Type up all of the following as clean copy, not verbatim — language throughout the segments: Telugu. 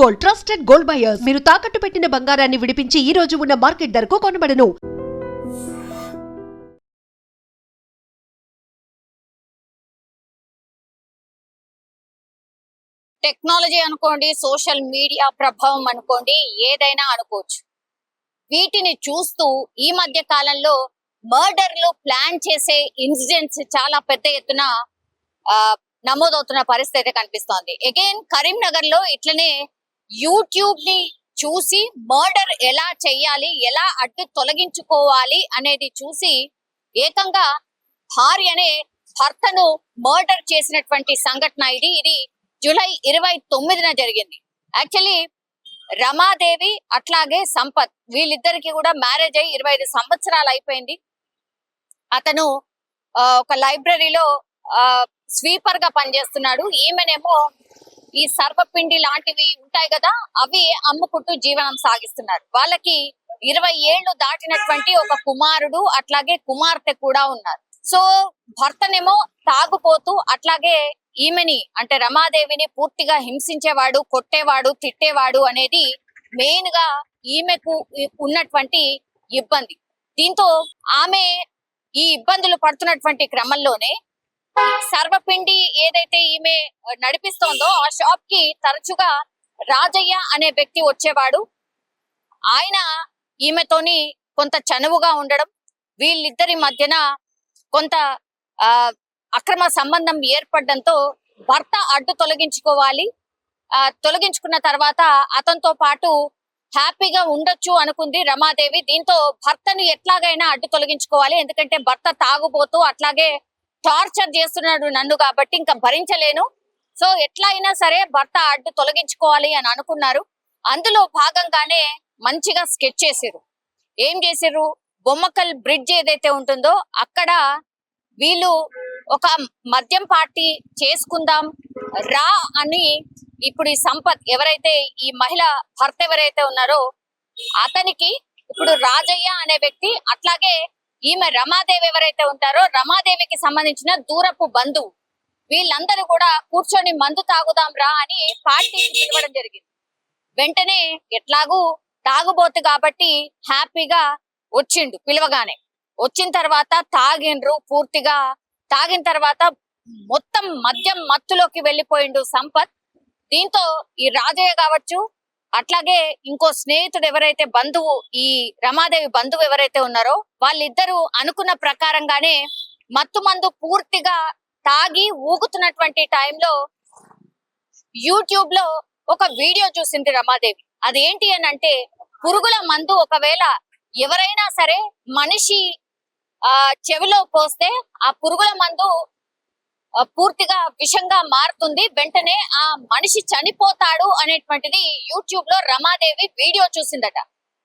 Gold, trusted gold buyers. మీరు తాకట్టు పెట్టిన బంగారాన్ని విడిపించి ఈ రోజు ఉన్న మార్కెట్ ధరకు కొనబడను. టెక్నాలజీ అనుకోండి, సోషల్ మీడియా ప్రభావం అనుకోండి, ఏదైనా అనుకోవచ్చు. వీటిని చూస్తూ ఈ మధ్య కాలంలో మర్డర్లు ప్లాన్ చేసే ఇన్సిడెంట్స్ చాలా పెద్ద ఎత్తున నమోదవుతున్న పరిస్థితి అయితే కనిపిస్తోంది. అగైన్ కరీంనగర్ లో ఇట్లనే యూట్యూబ్ ని చూసి మర్డర్ ఎలా చెయ్యాలి, ఎలా అడ్డు తొలగించుకోవాలి అనేది చూసి ఏకంగా భార్యనే భర్తను మర్డర్ చేసినటువంటి సంఘటన ఇది జూలై 29న జరిగింది. యాక్చువల్లీ రమాదేవి అట్లాగే సంపత్ వీళ్ళిద్దరికి కూడా మ్యారేజ్ అయ్యి 25 సంవత్సరాలు అయిపోయింది. అతను ఒక లైబ్రరీలో స్వీపర్ గా పనిచేస్తున్నాడు. ఈమెనేమో ఈ సర్వపిండి లాంటివి ఉంటాయి కదా, అవి అమ్ముకుంటూ జీవనం సాగిస్తున్నారు. వాళ్ళకి 20 ఏళ్లు దాటినటువంటి ఒక కుమారుడు అట్లాగే కుమార్తె కూడా ఉన్నారు. సో భర్తనేమో తాగుపోతూ అట్లాగే ఈమెని అంటే రమాదేవిని పూర్తిగా హింసించేవాడు, కొట్టేవాడు, తిట్టేవాడు అనేది మెయిన్ గా ఈమెకు ఉన్నటువంటి ఇబ్బంది. దీంతో ఆమె ఈ ఇబ్బందులు పడుతున్నటువంటి క్రమంలోనే సర్వపిండి ఏదైతే ఈమె నడిపిస్తోందో ఆ షాప్ కి తరచుగా రాజయ్య అనే వ్యక్తి వచ్చేవాడు. ఆయన ఈమెతోని కొంత చనువుగా ఉండడం, వీళ్ళిద్దరి మధ్యన కొంత అక్రమ సంబంధం ఏర్పడడంతో భర్త అడ్డు తొలగించుకోవాలి. తొలగించుకున్న తర్వాత అతనితో పాటు హ్యాపీగా ఉండొచ్చు అనుకుంది రమాదేవి. దీంతో భర్తను ఎట్లాగైనా అడ్డు తొలగించుకోవాలి, ఎందుకంటే భర్త తాగుబోతూ అట్లాగే టార్చర్ చేస్తున్నాడు నన్ను, కాబట్టి ఇంకా భరించలేను. సో ఎట్లా అయినా సరే భర్త అడ్డు తొలగించుకోవాలి అని అనుకున్నారు. అందులో భాగంగానే మంచిగా స్కెచ్ చేసిరు. ఏం చేసిర్రు, బొమ్మకల్ బ్రిడ్జ్ ఏదైతే ఉంటుందో అక్కడ వీళ్ళు ఒక మద్యం పార్టీ చేసుకుందాం రా అని ఇప్పుడు ఈ సంపత్ ఎవరైతే ఈ మహిళ భర్త ఎవరైతే ఉన్నారో అతనికి ఇప్పుడు రాజయ్య అనే వ్యక్తి అట్లాగే ఈమె రమాదేవి ఎవరైతే ఉంటారో రమాదేవికి సంబంధించిన దూరపు బంధువు వీళ్ళందరూ కూడా కూర్చొని మందు తాగుదాం రా అని పార్టీకి పిలవడం జరిగింది. వెంటనే ఎట్లాగూ తాగుబోతు కాబట్టి హ్యాపీగా వచ్చిండు. పిలవగానే వచ్చిన తర్వాత తాగిండ్రు. పూర్తిగా తాగిన తర్వాత మొత్తం మద్యం మత్తులోకి వెళ్ళిపోయిండు సంపత్. దీంతో ఈ రాజయ్య కావచ్చు అట్లాగే ఇంకో స్నేహితుడు ఎవరైతే బంధువు ఈ రమాదేవి బంధువు ఎవరైతే ఉన్నారో వాళ్ళిద్దరూ అనుకున్న ప్రకారంగానే మత్తు మందు పూర్తిగా తాగి ఊగుతున్నటువంటి టైంలో యూట్యూబ్ లో ఒక వీడియో చూసింది రమాదేవి. అదేంటి అని అంటే, పురుగుల మందు ఒకవేళ ఎవరైనా సరే మనిషి చెవిలో పోస్తే ఆ పురుగుల మందు పూర్తిగా విషంగా మారుతుంది, వెంటనే ఆ మనిషి చనిపోతాడు అనేటువంటిది యూట్యూబ్ లో రమాదేవి వీడియో చూసిందట.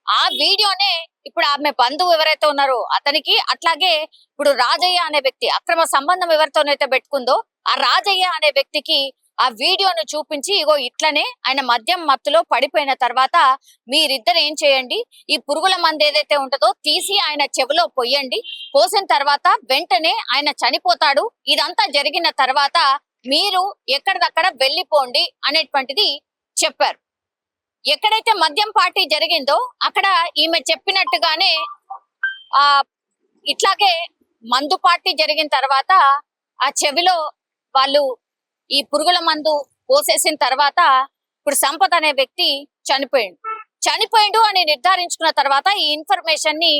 ఆ వీడియోనే ఇప్పుడు ఆమె బంధువు ఎవరైతే ఉన్నారో అతనికి అట్లాగే ఇప్పుడు రాజయ్య అనే వ్యక్తి అక్రమ సంబంధం ఎవరితోనైతే పెట్టుకుందో ఆ రాజయ్య అనే వ్యక్తికి ఆ వీడియోను చూపించి, ఇగో ఇట్లనే ఆయన మద్యం మత్తులో పడిపోయిన తర్వాత మీరిద్దరు ఏం చేయండి, ఈ పురుగుల మందు ఏదైతే ఉంటుందో తీసి ఆయన చెవిలో పొయ్యండి, పోసిన తర్వాత వెంటనే ఆయన చనిపోతాడు, ఇదంతా జరిగిన తర్వాత మీరు ఎక్కడిదక్కడ వెళ్ళిపోండి అనేటువంటిది చెప్పారు. ఎక్కడైతే మద్యం పార్టీ జరిగిందో అక్కడ ఈమె చెప్పినట్టుగానే ఇట్లాగే మందు పార్టీ జరిగిన తర్వాత ఆ చెవిలో వాళ్ళు ఈ పురుగుల మందు పోసేసిన తర్వాత ఇప్పుడు సంపత్ అనే వ్యక్తి చనిపోయిండు అని నిర్ధారించుకున్న తర్వాత ఈ ఇన్ఫర్మేషన్ ని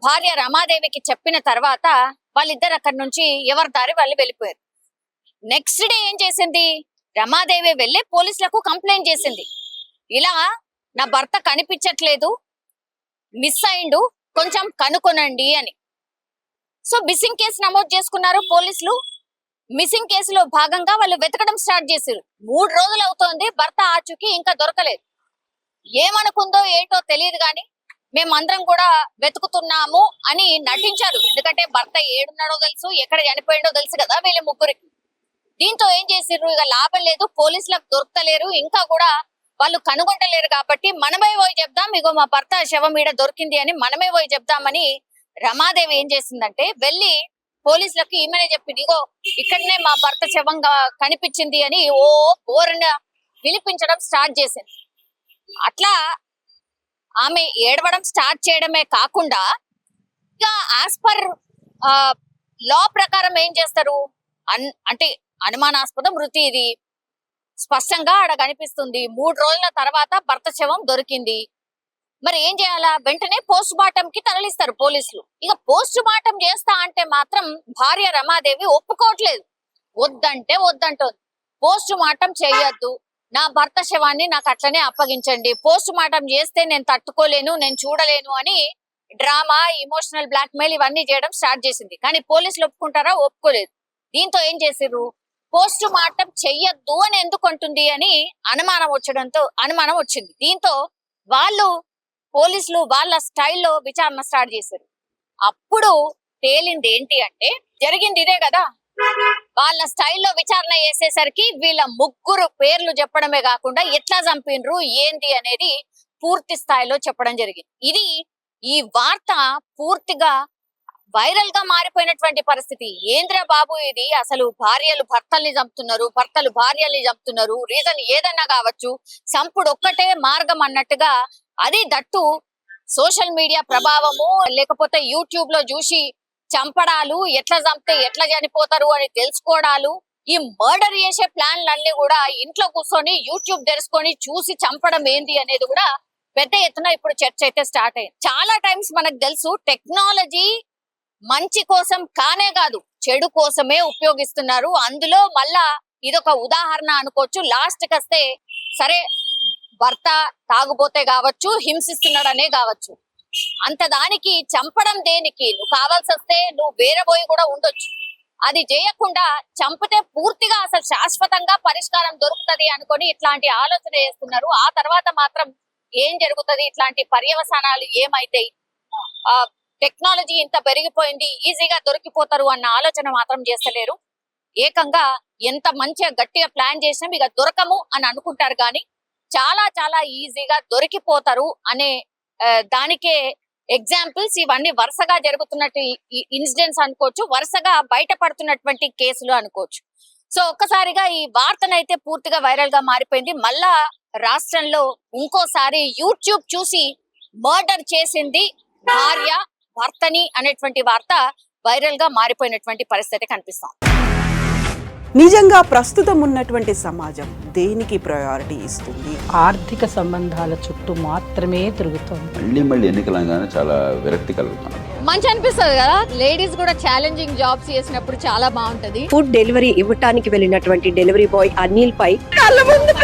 భార్య రమాదేవికి చెప్పిన తర్వాత వాళ్ళిద్దరు అక్కడి నుంచి ఎవరి దారి వాళ్ళు వెళ్ళిపోయారు. నెక్స్ట్ డే ఏం చేసింది, రమాదేవి వెళ్ళి పోలీసులకు కంప్లైంట్ చేసింది, ఇలా నా భర్త కనిపించట్లేదు, మిస్ అయిండు, కొంచెం కనుకొనండి అని. సో మిస్సింగ్ కేసు నమోదు చేసుకున్నారు పోలీసులు. మిస్సింగ్ కేసులో భాగంగా వాళ్ళు వెతకడం స్టార్ట్ చేశారు. 3 రోజులు అవుతోంది, భర్త ఆచూకీ ఇంకా దొరకలేదు. ఏమనుకుందో ఏంటో తెలియదు కానీ మేమందరం కూడా వెతుకుతున్నాము అని నటించారు, ఎందుకంటే భర్త ఏడున్నాడో తెలుసు, ఎక్కడ చనిపోయిండో తెలుసు కదా వీళ్ళ ముగ్గురికి. దీంతో ఏం చేసిర్రు, ఇక లాభం లేదు, పోలీసులకు దొరకలేరు, ఇంకా కూడా వాళ్ళు కనుగొంటలేరు కాబట్టి మనమే పోయి చెప్దాం, ఇగో మా భర్త శవం ఈడ దొరికింది అని మనమే పోయి చెప్దామని రమాదేవి ఏం చేసిందంటే వెళ్ళి పోలీసులకు ఈమెనే చెప్పింది, ఇగో ఇక్కడనే మా భర్త శవంగా కనిపించింది అని ఓ బోరన విలిపించడం స్టార్ట్ చేసింది. అట్లా ఆమె ఏడవడం స్టార్ట్ చేయడమే కాకుండా ఇక యాజ్ పర్ లా ప్రకారం ఏం చేస్తారు అంటే అనుమానాస్పద మృతి ఇది స్పష్టంగా ఆడ కనిపిస్తుంది. 3 రోజుల తర్వాత భర్త శవం దొరికింది. మరి ఏం చేయాలా? వెంటనే పోస్ట్ మార్టం కి తరలిస్తారు పోలీసులు. ఇక పోస్ట్ మార్టం చేస్తా అంటే మాత్రం భార్య రమాదేవి ఒప్పుకోవట్లేదు. వద్దంటే వద్దంటోంది. పోస్ట్ మార్టం చేయొద్దు, నా భర్త శవాన్ని నాకు అట్లనే అప్పగించండి, పోస్ట్ మార్టం చేస్తే నేను తట్టుకోలేను, నేను చూడలేను అని డ్రామా, ఇమోషనల్ బ్లాక్ మెయిల్ ఇవన్నీ చేయడం స్టార్ట్ చేసింది. కానీ పోలీసులు ఒప్పుకుంటారా? ఒప్పుకోలేదు. దీంతో ఏం చేసిర్రు? పోస్ట్ మార్టం చెయ్యొద్దు అని ఎందుకు అంటుంది అని అనుమానం వచ్చింది. దీంతో పోలీసులు వాళ్ళ స్టైల్లో విచారణ స్టార్ట్ చేశారు. అప్పుడు తేలింది ఏంటి అంటే జరిగింది ఇదే కదా. వాళ్ళ స్టైల్లో విచారణ చేసేసరికి వీళ్ళ ముగ్గురు పేర్లు చెప్పడమే కాకుండా ఎట్లా చంపినరు ఏంది అనేది పూర్తి స్థాయిలో చెప్పడం జరిగింది. ఈ వార్త పూర్తిగా వైరల్ గా మారిపోయినటువంటి పరిస్థితి. ఏంద్రా బాబు ఇది, అసలు భార్యలు భర్తల్ని చంపుతున్నారు, భర్తలు భార్యల్ని చంపుతున్నారు, రీజన్ ఏదన్నా కావచ్చు, చంపుడు ఒక్కటే మార్గం అన్నట్టుగా, అది దట్టు సోషల్ మీడియా ప్రభావము, లేకపోతే యూట్యూబ్ లో చూసి చంపడాలు, ఎట్లా చంపితే ఎట్లా చనిపోతారు అని తెలుసుకోవడాలు, ఈ మర్డర్ చేసే ప్లాన్లన్నీ కూడా ఇంట్లో కూర్చొని యూట్యూబ్ తెరుచుకొని చూసి చంపడం ఏంది అనేది కూడా పెద్ద ఎత్తున ఇప్పుడు చర్చ అయితే స్టార్ట్ అయింది. చాలా టైమ్స్ మనకు తెలుసు టెక్నాలజీ మంచి కోసం కానే కాదు చెడు కోసమే ఉపయోగిస్తున్నారు. అందులో మళ్ళా ఇదొక ఉదాహరణ అనుకోవచ్చు. లాస్ట్ కస్తే సరే భర్త తాగుబోతే కావచ్చు, హింసిస్తున్నాడనే కావచ్చు, అంత దానికి చంపడం దేనికి? నువ్వు కావాల్సి వస్తే నువ్వు వేరబోయి కూడా ఉండొచ్చు. అది చేయకుండా చంపితే పూర్తిగా అసలు శాశ్వతంగా పరిష్కారం దొరుకుతది అనుకొని ఇట్లాంటి ఆలోచన చేస్తున్నారు. ఆ తర్వాత మాత్రం ఏం జరుగుతుంది, ఇట్లాంటి పర్యవసానాలు ఏమైతాయి, టెక్నాలజీ ఇంత పెరిగిపోయింది, ఈజీగా దొరికిపోతారు అన్న ఆలోచన మాత్రం చేస్తలేరు. ఏకంగా ఎంత మంచిగా గట్టిగా ప్లాన్ చేసినా ఇక దొరకము అని అనుకుంటారు, కానీ చాలా చాలా ఈజీగా దొరికిపోతారు అనే దానికే ఎగ్జాంపుల్స్ ఇవన్నీ వరుసగా జరుగుతున్నట్టు ఇన్సిడెంట్స్ అనుకోవచ్చు, వరుసగా బయటపడుతున్నటువంటి కేసులు అనుకోవచ్చు. సో ఒక్కసారిగా ఈ వార్తనైతే పూర్తిగా వైరల్ గా మారిపోయింది. మళ్ళా రాష్ట్రంలో ఇంకోసారి యూట్యూబ్ చూసి మర్డర్ చేసింది భార్య భర్తని అనేటువంటి వార్త వైరల్ గా మారిపోయినటువంటి పరిస్థితి కనిపిస్తాం. నిజంగా ప్రస్తుతం ఉన్నటువంటి సమాజం దేనికి ప్రయారిటీ ఇస్తుంది? ఆర్థిక సంబంధాల చుట్టూ మాత్రమే తిరుగుతుంది. మళ్ళీ ఎన్నికలంగానే చాలా విరక్తి కలుగుతాను. మంచి అనిపిస్తుంది కదా, లేడీస్ కూడా ఛాలెంజింగ్ జాబ్స్ చేసినప్పుడు చాలా బాగుంటది. ఫుడ్ డెలివరీ ఇవ్వటానికి వెళ్ళినటువంటి డెలివరీ బాయ్ అనిల్ పై కళ్ళ ముందు